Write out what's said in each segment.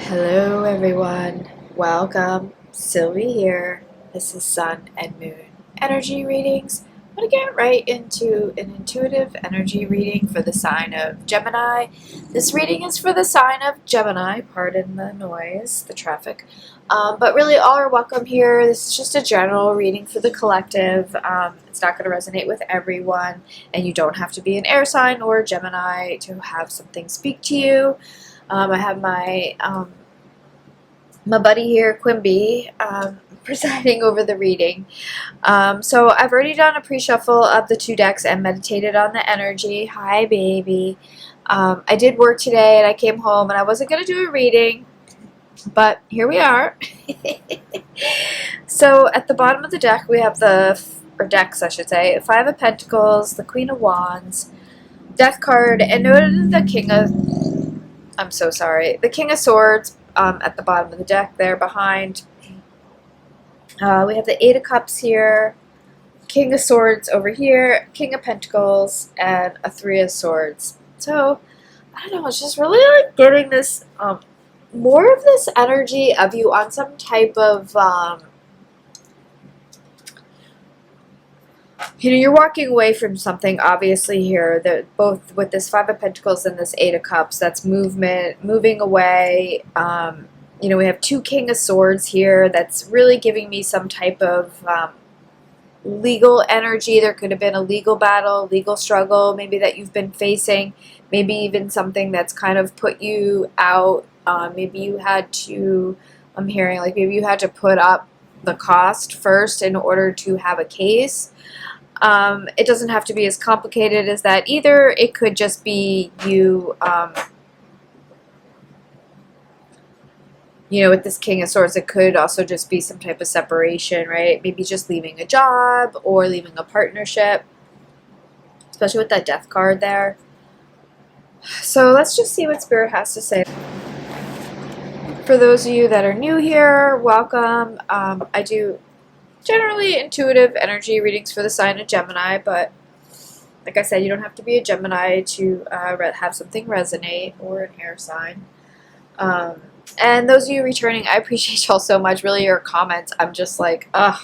Hello everyone, welcome. Sylvie here. This is Sun and Moon energy readings. I'm going to get right into an intuitive energy reading for the sign of Gemini. This reading is for the sign of Gemini, pardon the noise, the traffic. But really all are welcome here. This is just a general reading for the collective. It's not going to resonate with everyone, and you don't have to be an air sign or a Gemini to have something speak to you. I have my buddy here, Quimby, presiding over the reading. So I've already done a pre-shuffle of the two decks and meditated on the energy. Hi, baby. I did work today, and I came home, and I wasn't going to do a reading, but here we are. So at the bottom of the deck, we have decks, I should say, Five of Pentacles, the Queen of Wands, Death card, and noted the King of Swords at the bottom of the deck there behind. We have the Eight of Cups here, King of Swords over here, King of Pentacles, and a Three of Swords. So, I don't know, it's just really like getting this, more of this energy of you on some type of, you're walking away from something, obviously, here, that both with this Five of Pentacles and this Eight of Cups, that's movement, moving away. We have two King of Swords here. That's really giving me some type of legal energy. There could have been a legal battle, legal struggle, maybe that you've been facing, maybe even something that's kind of put you out. Maybe you had to, I'm hearing, like maybe you had to put up the cost first in order to have a case. It doesn't have to be as complicated as that either. It could just be you, with this King of Swords, it could also just be some type of separation, right? Maybe just leaving a job or leaving a partnership, especially with that Death card there. So let's just see what Spirit has to say. For those of you that are new here, welcome. I do generally intuitive energy readings for the sign of Gemini, but like I said, you don't have to be a Gemini to have something resonate, or an air sign. And those of you returning, I appreciate y'all so much. Really, your comments, I'm just like, ugh.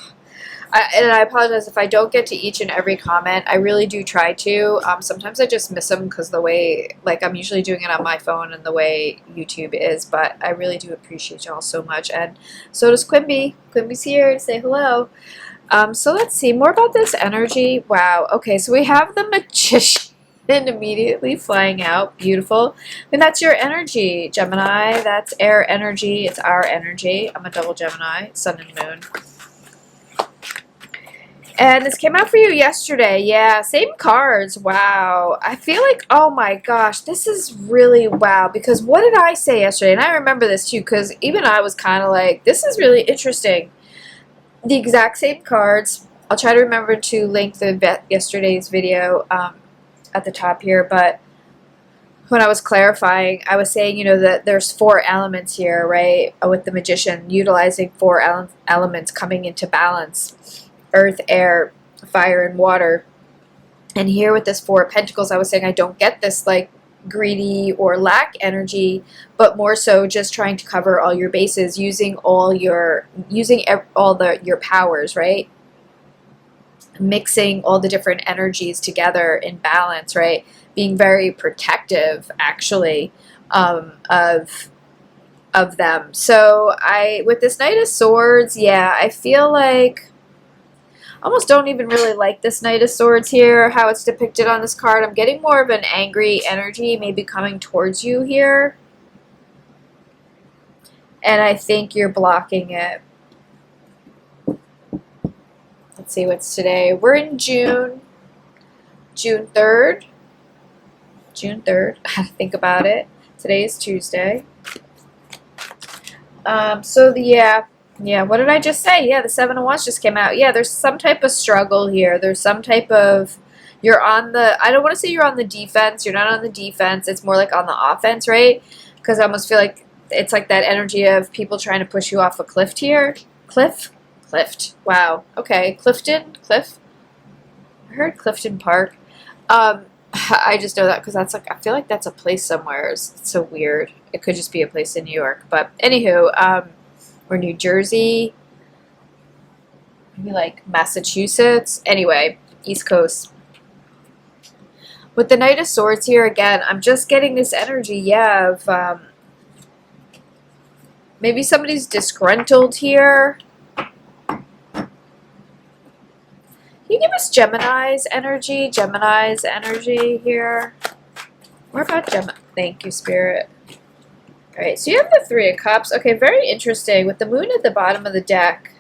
And I apologize if I don't get to each and every comment. I really do try to. Sometimes I just miss them because the way, like, I'm usually doing it on my phone and the way YouTube is, but I really do appreciate y'all so much. And so does Quimby. Quimby's here to say hello. So let's see more about this energy. Wow. Okay, so we have the Magician immediately flying out. Beautiful. And that's your energy, Gemini. That's air energy. It's our energy. I'm a double Gemini, Sun and Moon. And this came out for you yesterday. Yeah, same cards. Wow. I feel like, oh my gosh, this is really wow. Because what did I say yesterday? And I remember this too, because even I was kind of like, this is really interesting. The exact same cards. I'll try to remember to link yesterday's video at the top here. But when I was clarifying, I was saying, that there's four elements here, right? With the Magician, utilizing four elements coming into balance. Earth, air, fire, and water. And here with this Four of Pentacles, I was saying I don't get this like greedy or lack energy, but more so just trying to cover all your bases, using all your powers, right? Mixing all the different energies together in balance, right? Being very protective, actually, of them. So with this Knight of Swords, yeah, I feel like almost don't even really like this Knight of Swords here, how it's depicted on this card. I'm getting more of an angry energy maybe coming towards you here. And I think you're blocking it. Let's see what's today. We're in June 3rd. June 3rd. I have to think about it. Today is Tuesday. Yeah, what did I just say? Yeah, the Seven of Wands just came out. Yeah, there's some type of struggle here. There's some type of, I don't want to say you're on the defense. You're not on the defense. It's more like on the offense, right? Because I almost feel like it's like that energy of people trying to push you off a cliff here. Cliff? Wow. Okay. Clifton? Cliff? I heard Clifton Park. I just know that because that's like, I feel like that's a place somewhere. It's so weird. It could just be a place in New York. But anywho, or New Jersey, maybe like Massachusetts. Anyway, East Coast. With the Knight of Swords here, again, I'm just getting this energy, yeah, of maybe somebody's disgruntled here. Can you give us Gemini's energy? Gemini's energy here. More about Gemini. Thank you, Spirit. All right, so you have the Three of Cups. Okay, very interesting. With the Moon at the bottom of the deck.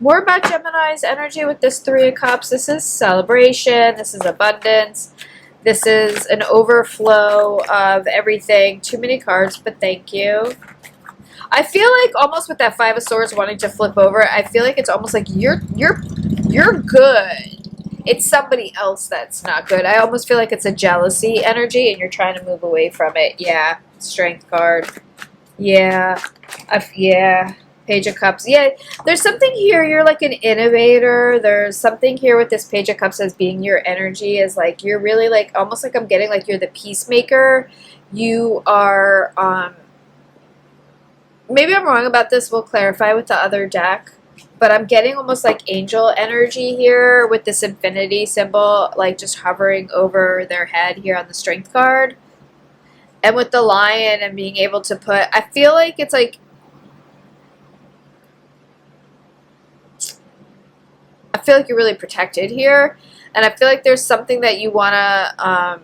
More about Gemini's energy with this Three of Cups. This is celebration. This is abundance. This is an overflow of everything. Too many cards, but thank you. I feel like almost with that Five of Swords wanting to flip over, I feel like it's almost like you're good. It's somebody else that's not good. I almost feel like it's a jealousy energy and you're trying to move away from it. Yeah. Strength card. Yeah. Yeah. Page of Cups. Yeah. There's something here. You're like an innovator. There's something here with this Page of Cups as being your energy is like, you're really like, almost like I'm getting like you're the peacemaker. You are, maybe I'm wrong about this. We'll clarify with the other deck. But I'm getting almost like angel energy here with this infinity symbol, like just hovering over their head here on the Strength card. And with the lion and being able to put, I feel like it's like, I feel like you're really protected here. And I feel like there's something that you want to,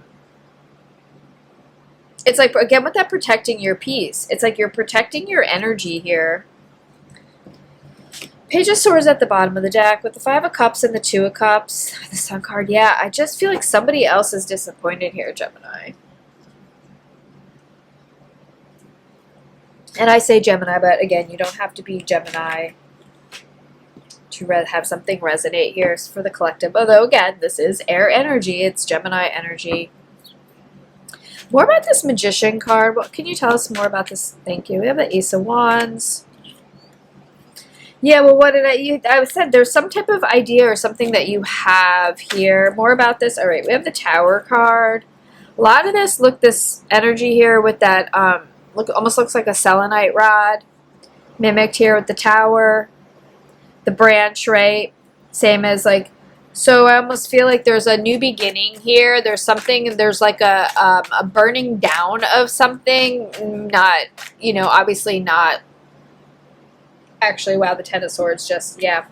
it's like, again, with that protecting your peace, it's like you're protecting your energy here. Page of Swords at the bottom of the deck with the Five of Cups and the Two of Cups. The Sun card, yeah, I just feel like somebody else is disappointed here, Gemini. And I say Gemini, but again, you don't have to be Gemini to have something resonate here for the collective. Although, again, this is air energy. It's Gemini energy. More about this Magician card. What can you tell us more about this? Thank you. We have the Ace of Wands. Yeah, well, what did I said there's some type of idea or something that you have here. More about this. All right, we have the Tower card. A lot of this energy here with that, almost looks like a selenite rod mimicked here with the Tower. The branch, right? Same as like, so I almost feel like there's a new beginning here. There's something, there's like a burning down of something. Not, you know, obviously not. Actually, wow, the Ten of Swords just, yeah.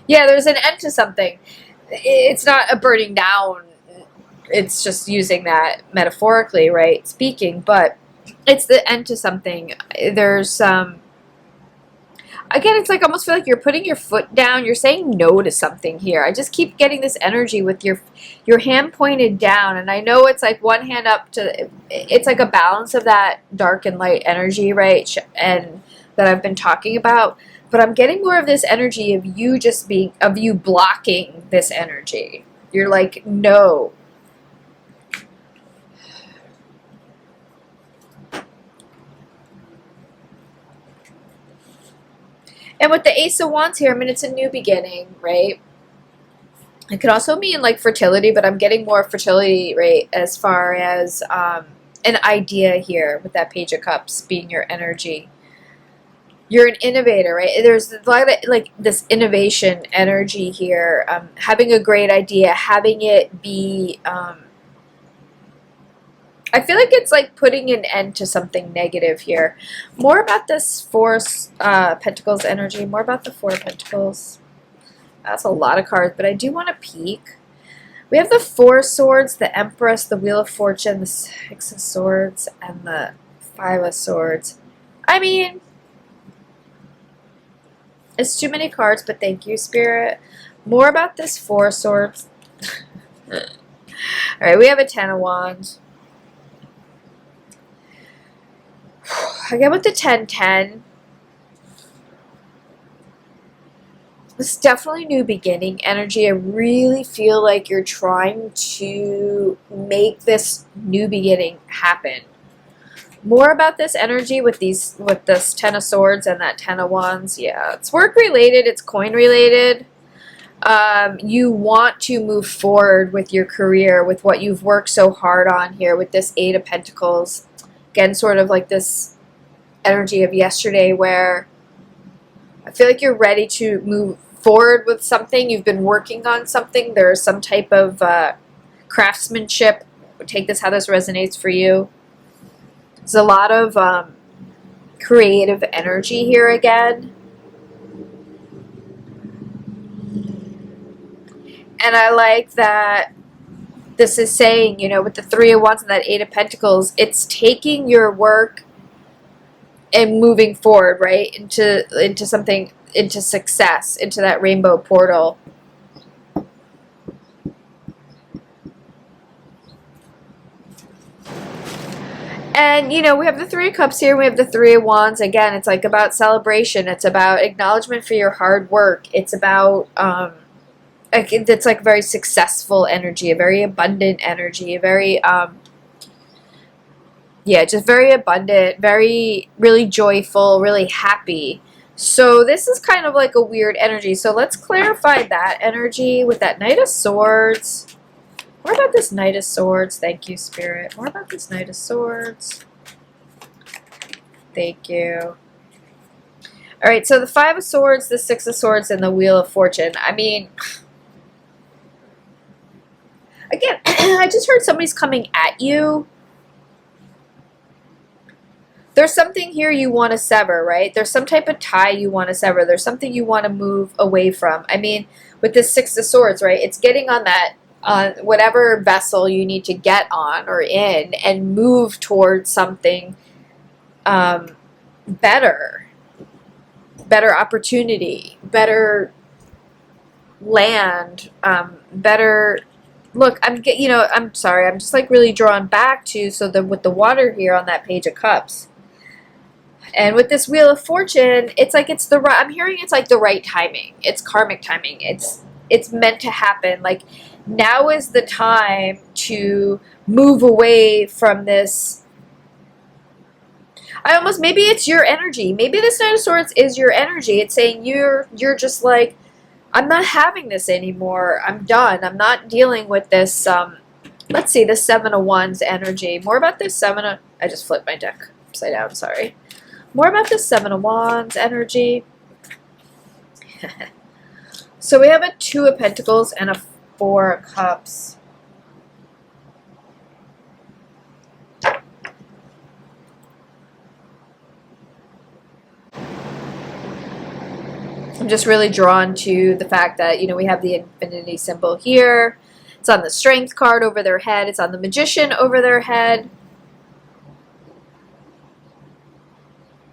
Yeah, there's an end to something. It's not a burning down. It's just using that metaphorically, right, speaking. But it's the end to something. There's, again, it's like almost feel like you're putting your foot down. You're saying no to something here. I just keep getting this energy with your hand pointed down. And I know it's like one hand up to, it's like a balance of that dark and light energy, right? And that I've been talking about, but I'm getting more of this energy of you just being, of you blocking this energy. You're like, no. And with the Ace of Wands here, I mean, it's a new beginning, right? It could also mean like fertility, but I'm getting more fertility, right, as far as an idea here with that Page of Cups being your energy. You're an innovator, right? There's a lot of like this innovation energy here, having a great idea, having it be, I feel like it's like putting an end to something negative here. More about this Four Pentacles energy, more about the Four Pentacles. That's a lot of cards, but I do want to peek. We have the Four Swords, the Empress, the Wheel of Fortune, the Six of Swords, and the Five of Swords. I mean, it's too many cards, but thank you, Spirit. More about this Four Swords. All right, we have a Ten of Wands. Again with the 10-10. This is definitely new beginning energy. I really feel like you're trying to make this new beginning happen. More about this energy with this Ten of Swords and that Ten of Wands. Yeah, it's work related. It's coin related. You want to move forward with your career, with what you've worked so hard on here with this Eight of Pentacles. Again, sort of like this energy of yesterday where I feel like you're ready to move forward with something. You've been working on something. There's some type of craftsmanship. Take this how this resonates for you. There's a lot of creative energy here again. And I like that this is saying, you know, with the Three of Wands and that Eight of Pentacles, it's taking your work and moving forward, right, into something, into success, into that rainbow portal. And, you know, we have the Three of Cups here. We have the Three of Wands. Again, it's like about celebration. It's about acknowledgement for your hard work. It's about, it's like very successful energy, a very abundant energy, a very, yeah, just very abundant, very, really joyful, really happy. So this is kind of like a weird energy. So let's clarify that energy with that Knight of Swords. More about this Knight of Swords. Thank you, Spirit. More about this Knight of Swords. Thank you. All right, so the Five of Swords, the Six of Swords, and the Wheel of Fortune. I mean, again, I just heard somebody's coming at you. There's something here you want to sever, right? There's some type of tie you want to sever. There's something you want to move away from. I mean, with this Six of Swords, right? It's getting on that, on whatever vessel you need to get on or in and move towards something better. Better opportunity, better land, better... Look, I'm sorry, I'm just like really drawn back to, so with the water here on that Page of Cups. And with this Wheel of Fortune, it's like it's the right, I'm hearing it's like the right timing. It's karmic timing. It's meant to happen. Like, now is the time to move away from this. Maybe it's your energy. Maybe this Knight of Swords is your energy. It's saying you're just like, I'm not having this anymore. I'm done. I'm not dealing with this. Let's see, the Seven of Wands energy. More about this I just flipped my deck upside down, sorry. More about the Seven of Wands energy. So we have a Two of Pentacles and a Four of Cups. I'm just really drawn to the fact that, you know, we have the infinity symbol here. It's on the Strength card over their head. It's on the Magician over their head.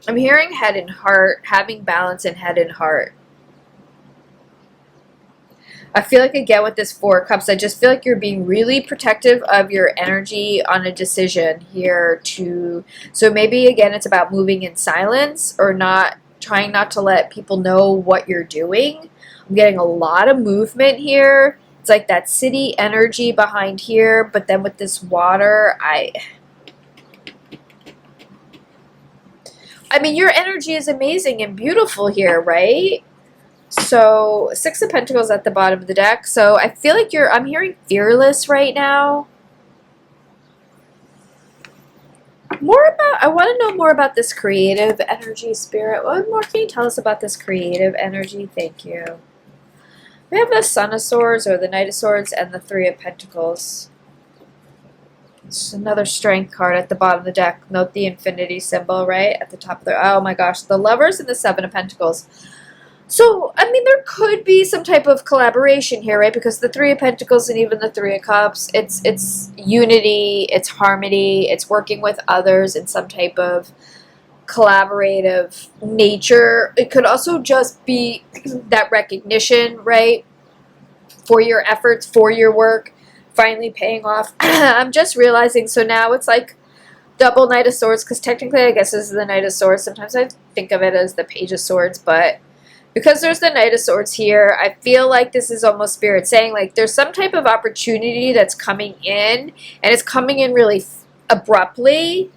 I'm hearing head and heart, having balance in head and heart. I feel like, again, with this Four of Cups, I just feel like you're being really protective of your energy on a decision here so maybe, again, it's about moving in silence or trying not to let people know what you're doing. I'm getting a lot of movement here. It's like that city energy behind here, but then with this water, I mean, your energy is amazing and beautiful here, right? So, Six of Pentacles at the bottom of the deck. So, I feel like I'm hearing fearless right now. I want to know more about this creative energy, Spirit. What more can you tell us about this creative energy? Thank you. We have the Son of Swords or the Knight of Swords and the Three of Pentacles. It's another Strength card at the bottom of the deck. Note the infinity symbol, right? At the top of the... Oh my gosh. The Lovers and the Seven of Pentacles. So, I mean, there could be some type of collaboration here, right? Because the Three of Pentacles and even the Three of Cups, it's unity, it's harmony, it's working with others in some type of collaborative nature. It could also just be that recognition, right? For your efforts, for your work, finally paying off. I'm just realizing, so now it's like double Knight of Swords, because technically I guess this is the Knight of Swords. Sometimes I think of it as the Page of Swords, but because there's the Knight of Swords here, I feel like this is almost Spirit saying, like, there's some type of opportunity that's coming in, and it's coming in really abruptly.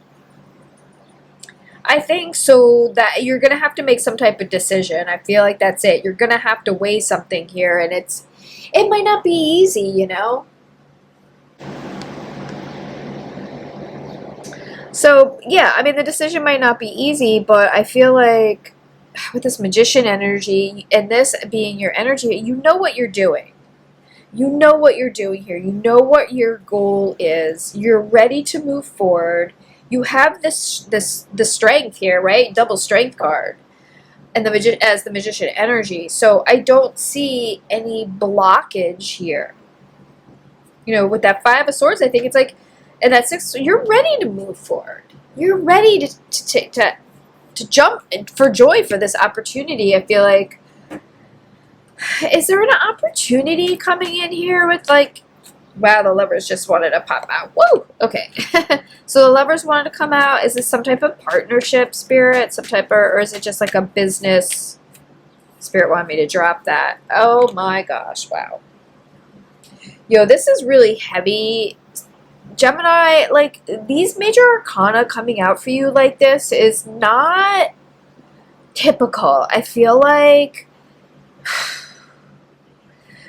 I think so that you're going to have to make some type of decision. I feel like that's it. You're going to have to weigh something here, and it might not be easy, you know? So, yeah, I mean, the decision might not be easy, but I feel like with this magician energy and this being your energy, you know what you're doing. You know what you're doing here. You know what your goal is. You're ready to move forward. You have the strength here, right? Double strength card, and as the magician energy. So I don't see any blockage here. You know, with that 5 of Swords, I think it's like, and that 6, you're ready to move forward. You're ready to jump for joy for this opportunity. I feel like, is there an opportunity coming in here with like, wow, the Lovers just wanted to pop out. Woo! Okay. So the Lovers wanted to come out. Is this some type of partnership, Spirit? Some type of, or is it just like a business? Spirit wanted me to drop that. Oh my gosh, wow. Yo, this is really heavy. Gemini, like, these major arcana coming out for you like this is not typical. I feel like...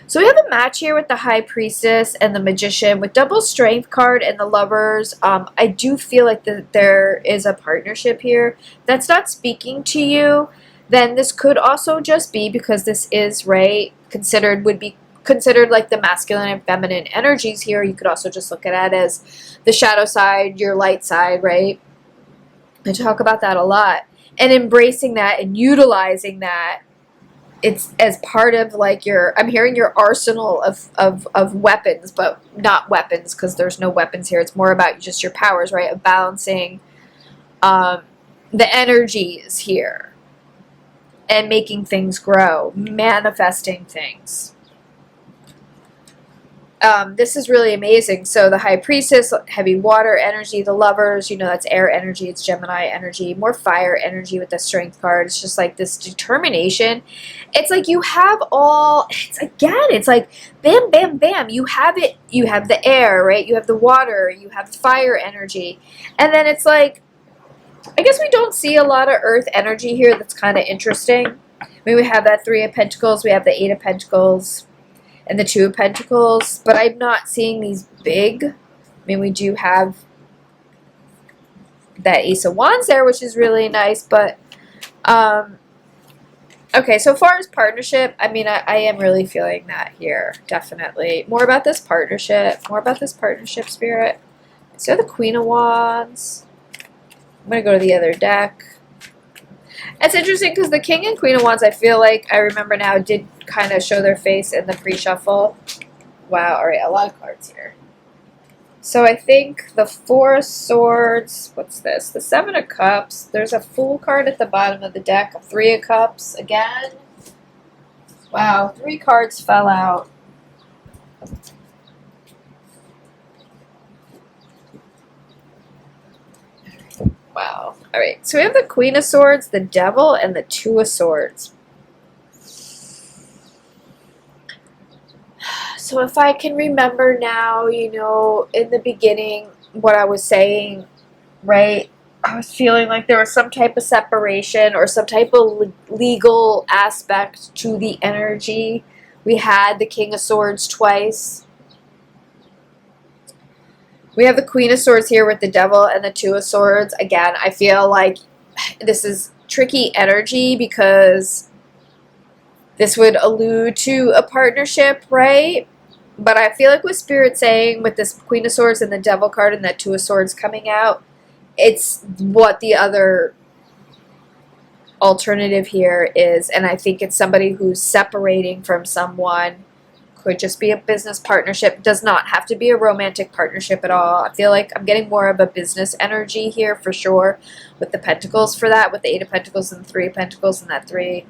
So we have a match here with the High Priestess and the Magician with double strength card and the Lovers. I do feel like there is a partnership here that's not speaking to you. Then this could also just be because this is, right, would be considered like the masculine and feminine energies here. You could also just look at it as the shadow side, your light side, right? I talk about that a lot. And embracing that and utilizing that, it's as part of like I'm hearing your arsenal of weapons, but not weapons because there's no weapons here. It's more about just your powers, right? Of balancing the energies here and making things grow, manifesting things. This is really amazing. So the High Priestess, heavy water energy, the Lovers, you know, that's air energy, it's Gemini energy, more fire energy with the Strength card. It's just like this determination. It's like you have it's like bam, bam, bam. You have it. You have the air, right? You have the water, you have fire energy. And then it's like, I guess we don't see a lot of earth energy here. That's kind of interesting. I mean, we have that 3 of Pentacles, we have the 8 of Pentacles, and the 2 of Pentacles, but I'm not seeing these big. I mean, we do have that Ace of Wands there, which is really nice, but, okay, so far as partnership, I mean, I am really feeling that here, definitely. More about this partnership, Spirit. So the Queen of Wands. I'm going to go to the other deck. It's interesting because the King and Queen of Wands, I feel like, I remember now, did kind of show their face in the pre-shuffle. Wow, alright, a lot of cards here. So I think the 4 of Swords, what's this? The 7 of Cups. There's a Fool card at the bottom of the deck, a 3 of Cups again. Wow, 3 cards fell out. Wow. All right. So we have the Queen of Swords, the Devil, and the 2 of Swords. So if I can remember now, you know, in the beginning, what I was saying, right? I was feeling like there was some type of separation or some type of legal aspect to the energy. We had the King of Swords twice. We have the Queen of Swords here with the Devil and the 2 of Swords. Again, I feel like this is tricky energy because this would allude to a partnership, right? But I feel like with Spirit saying with this Queen of Swords and the Devil card and that 2 of Swords coming out, it's what the other alternative here is. And I think it's somebody who's separating from someone. Could just be a business partnership. Does not have to be a romantic partnership at all. I feel like I'm getting more of a business energy here for sure with the Pentacles for that, with the 8 of Pentacles and the 3 of Pentacles and that 3.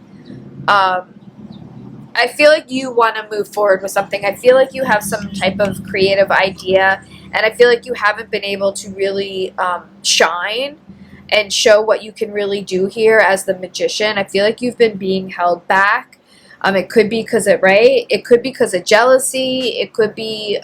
I feel like you want to move forward with something. I feel like you have some type of creative idea, and I feel like you haven't been able to really shine and show what you can really do here as the Magician. I feel like you've been being held back. It could be because of, right? It could be because of jealousy. It could be,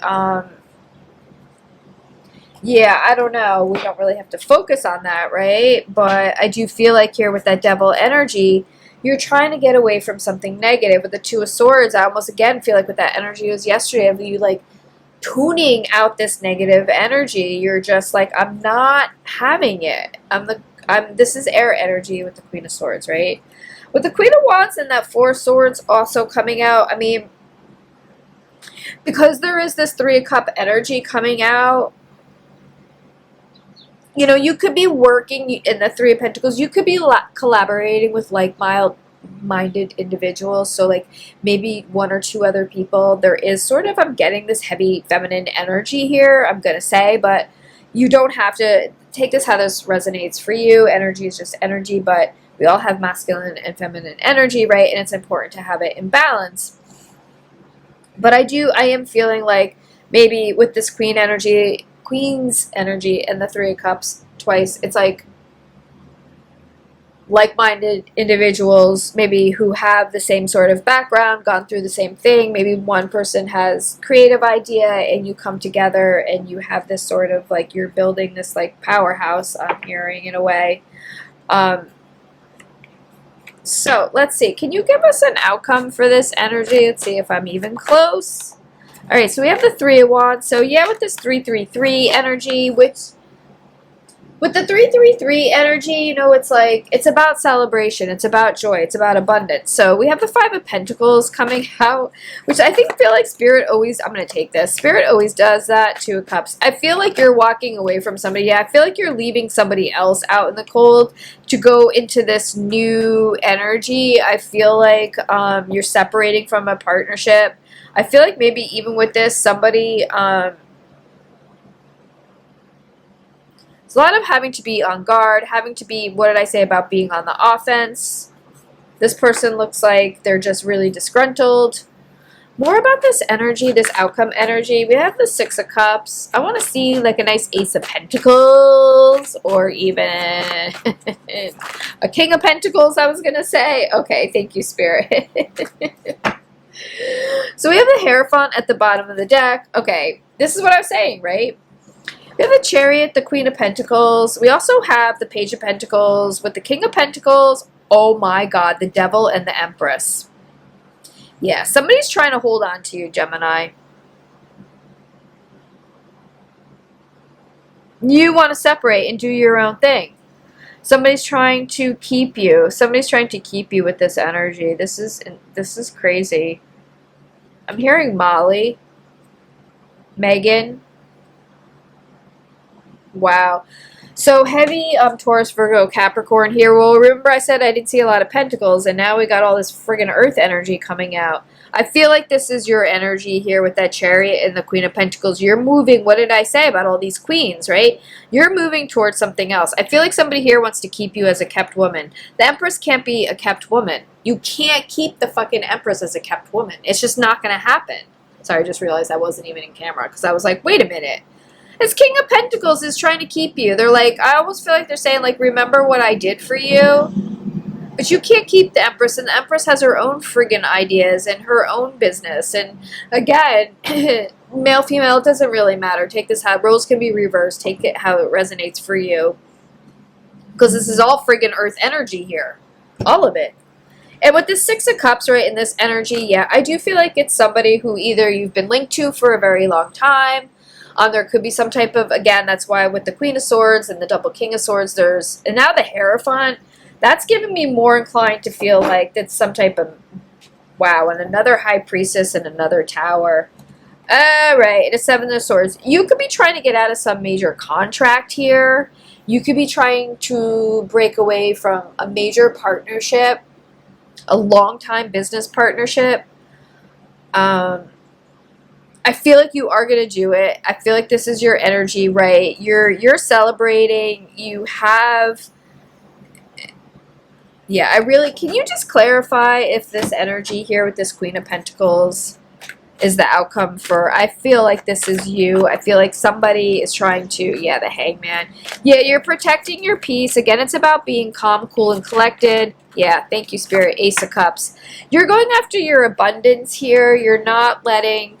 Yeah, I don't know. We don't really have to focus on that, right? But I do feel like here with that devil energy, you're trying to get away from something negative. With the Two of Swords, I almost again feel like with that energy was yesterday of you like tuning out this negative energy. You're just like, I'm not having it. This is air energy with the Queen of Swords, right? With the Queen of Wands and that Four of Swords also coming out, I mean, because there is this Three of Cup energy coming out, you know, you could be working in the Three of Pentacles. You could be collaborating with like-minded individuals. So like maybe one or two other people. There is sort of, I'm getting this heavy feminine energy here, I'm going to say, but you don't have to take this how this resonates for you. Energy is just energy, but we all have masculine and feminine energy, right? And it's important to have it in balance. But I am feeling like maybe with this Queen's energy and the Three of Cups twice, it's like-minded individuals maybe who have the same sort of background, gone through the same thing. Maybe one person has creative idea and you come together and you have this sort of like, you're building this like powerhouse, I'm hearing, in a way. So let's see, can you give us an outcome for this energy? Let's see if I'm even close. All right, so we have the Three of Wands. So yeah, with this 333 energy, which with the 333 energy, you know, it's like, it's about celebration, it's about joy, it's about abundance. So we have the Five of Pentacles coming out, which I feel like Spirit always, I'm going to take this. Spirit always does that. Two of Cups. I feel like you're walking away from somebody. Yeah, I feel like you're leaving somebody else out in the cold to go into this new energy. I feel like you're separating from a partnership. I feel like maybe even with this, somebody, there's a lot of having to be on guard, having to be, what did I say about being on the offense? This person looks like they're just really disgruntled. More about this energy, this outcome energy. We have the Six of Cups. I want to see like a nice Ace of Pentacles or even a King of Pentacles, I was going to say. Okay, thank you, Spirit. So we have the Hierophant at the bottom of the deck. Okay, this is what I was saying, right? We have the Chariot, the Queen of Pentacles. We also have the Page of Pentacles with the King of Pentacles. Oh my God, the Devil and the Empress. Yeah, somebody's trying to hold on to you, Gemini. You want to separate and do your own thing. Somebody's trying to keep you. Somebody's trying to keep you with this energy. This is crazy. I'm hearing Molly, Megan. Wow. So heavy Taurus, Virgo, Capricorn here. Well, remember I said I didn't see a lot of pentacles, and now we got all this friggin' earth energy coming out. I feel like this is your energy here with that Chariot and the Queen of Pentacles. You're moving, what did I say about all these queens, right? You're moving towards something else. I feel like somebody here wants to keep you as a kept woman. The Empress can't be a kept woman. You can't keep the fucking Empress as a kept woman. It's just not going to happen. Sorry, I just realized I wasn't even in camera because I was like, wait a minute. This King of Pentacles is trying to keep you. They're like, I almost feel like they're saying, like, remember what I did for you? But you can't keep the Empress, and the Empress has her own friggin' ideas and her own business. And again, male, female, it doesn't really matter. Take this how roles can be reversed. Take it how it resonates for you. Because this is all friggin' earth energy here. All of it. And with this Six of Cups, right, in this energy, yeah, I do feel like it's somebody who either you've been linked to for a very long time. There could be some type of, again, that's why with the Queen of Swords and the double King of Swords, and now the Hierophant, that's giving me more inclined to feel like that's some type of, wow, and another High Priestess and another Tower. All right, the Seven of Swords. You could be trying to get out of some major contract here. You could be trying to break away from a major partnership, a long-time business partnership. I feel like you are going to do it. I feel like this is your energy, right? You're celebrating. You have... Yeah, can you just clarify if this energy here with this Queen of Pentacles is the outcome for... I feel like this is you. I feel like somebody is trying to... Yeah, the Hangman. Yeah, you're protecting your peace. Again, it's about being calm, cool, and collected. Yeah, thank you, Spirit. Ace of Cups. You're going after your abundance here. You're not letting...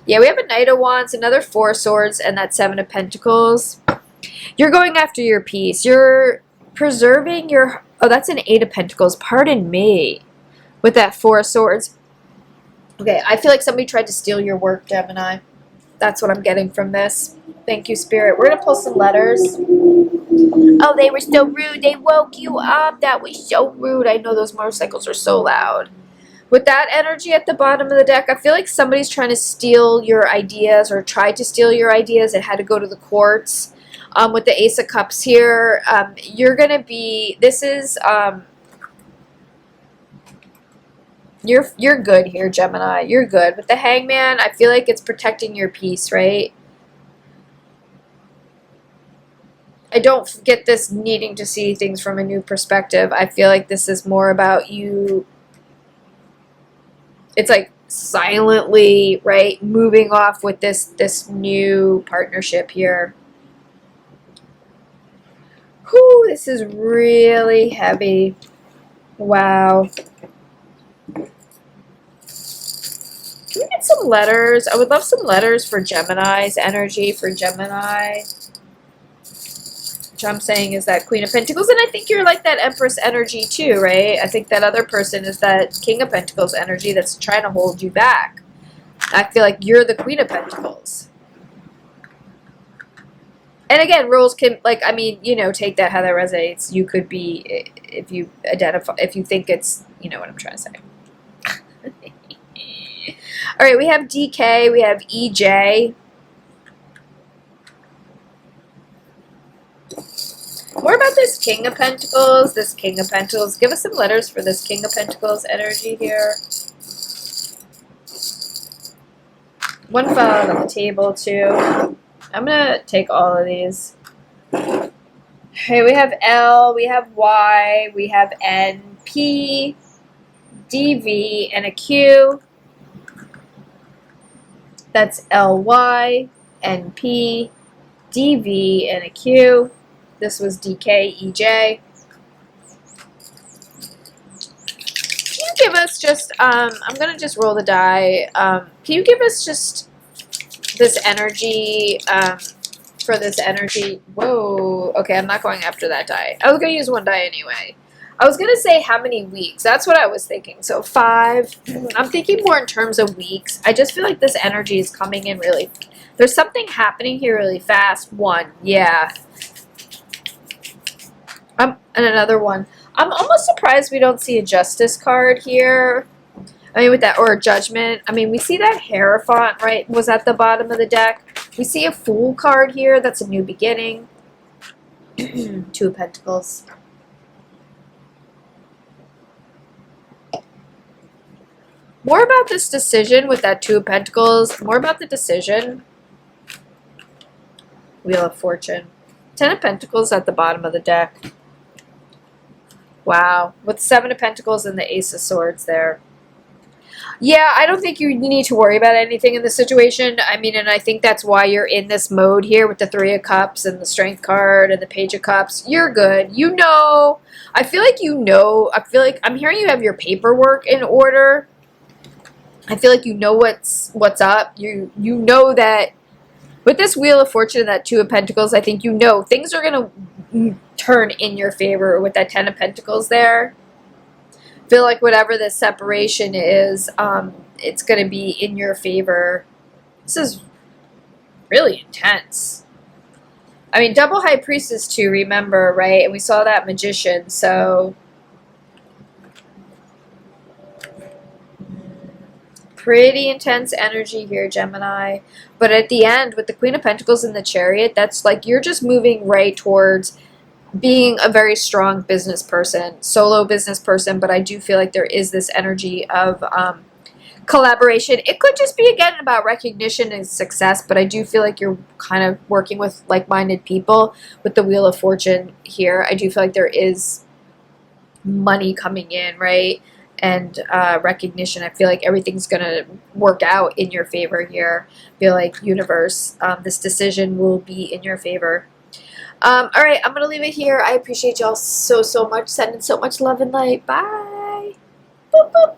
Yeah, we have a Knight of Wands, another Four of Swords, and that Seven of Pentacles. You're going after your peace. You're preserving your... Oh, that's an Eight of Pentacles. Pardon me. With that Four of Swords. Okay, I feel like somebody tried to steal your work, Gemini. That's what I'm getting from this. Thank you, Spirit. We're going to pull some letters. Oh, they were so rude. They woke you up. That was so rude. I know those motorcycles are so loud. With that energy at the bottom of the deck, I feel like somebody's trying to steal your ideas or tried to steal your ideas. It had to go to the courts. With the Ace of Cups here, you're going to be... This is... You're good here, Gemini. You're good. With the Hangman, I feel like it's protecting your peace, right? I don't get this needing to see things from a new perspective. I feel like this is more about you. It's like silently, right, moving off with this new partnership here. Whew, this is really heavy. Wow. Can we get some letters? I would love some letters for Gemini's energy for Gemini. Which I'm saying is that Queen of Pentacles. And I think you're like that Empress energy too, right? I think that other person is that King of Pentacles energy that's trying to hold you back. I feel like you're the Queen of Pentacles. And again, rules can, like, I mean, you know, take that how that resonates. You could be, if you identify, if you think it's, you know what I'm trying to say. All right, we have DK, we have EJ. More about this King of Pentacles, this King of Pentacles. Give us some letters for this King of Pentacles energy here. One fell on the table, too. I'm going to take all of these. Okay, we have L, we have Y, we have N, P, D, V, and a Q. That's L-Y, N-P, D-V, and a Q. This was D-K-E-J. Can you give us just, I'm going to just roll the die. Can you give us just this energy, for this energy? Whoa. Okay, I'm not going after that die. I was going to use one die anyway. I was going to say how many weeks. That's what I was thinking. So 5. I'm thinking more in terms of weeks. I just feel like this energy is coming in really... There's something happening here really fast. 1. Yeah. And another one. I'm almost surprised we don't see a Justice card here. I mean, with that... Or a Judgment. I mean, we see that Hierophant, right? Was at the bottom of the deck. We see a Fool card here. That's a new beginning. 2 of Pentacles. More about this decision with that 2 of Pentacles. More about the decision. Wheel of Fortune. 10 of Pentacles at the bottom of the deck. Wow. With 7 of Pentacles and the Ace of Swords there. Yeah, I don't think you need to worry about anything in this situation. I mean, and I think that's why you're in this mode here with the 3 of Cups and the Strength card and the Page of Cups. You're good. You know. I feel like you know. I feel like I'm hearing you have your paperwork in order. I feel like you know what's up. You know that with this Wheel of Fortune and that 2 of Pentacles, I think you know things are going to turn in your favor with that 10 of Pentacles there. I feel like whatever this separation is, it's going to be in your favor. This is really intense. I mean, double High Priestess too, remember, right? And we saw that Magician, so... Pretty intense energy here, Gemini. But at the end, with the Queen of Pentacles and the Chariot, that's like you're just moving right towards being a very strong business person, solo business person. But I do feel like there is this energy of collaboration. It could just be, again, about recognition and success. But I do feel like you're kind of working with like-minded people. With the Wheel of Fortune here, I do feel like there is money coming in, right? And recognition. I feel like everything's going to work out in your favor here. I feel like universe, this decision will be in your favor. All right, I'm going to leave it here. I appreciate y'all so much. Sending so much love and light. Bye. Boop, boop.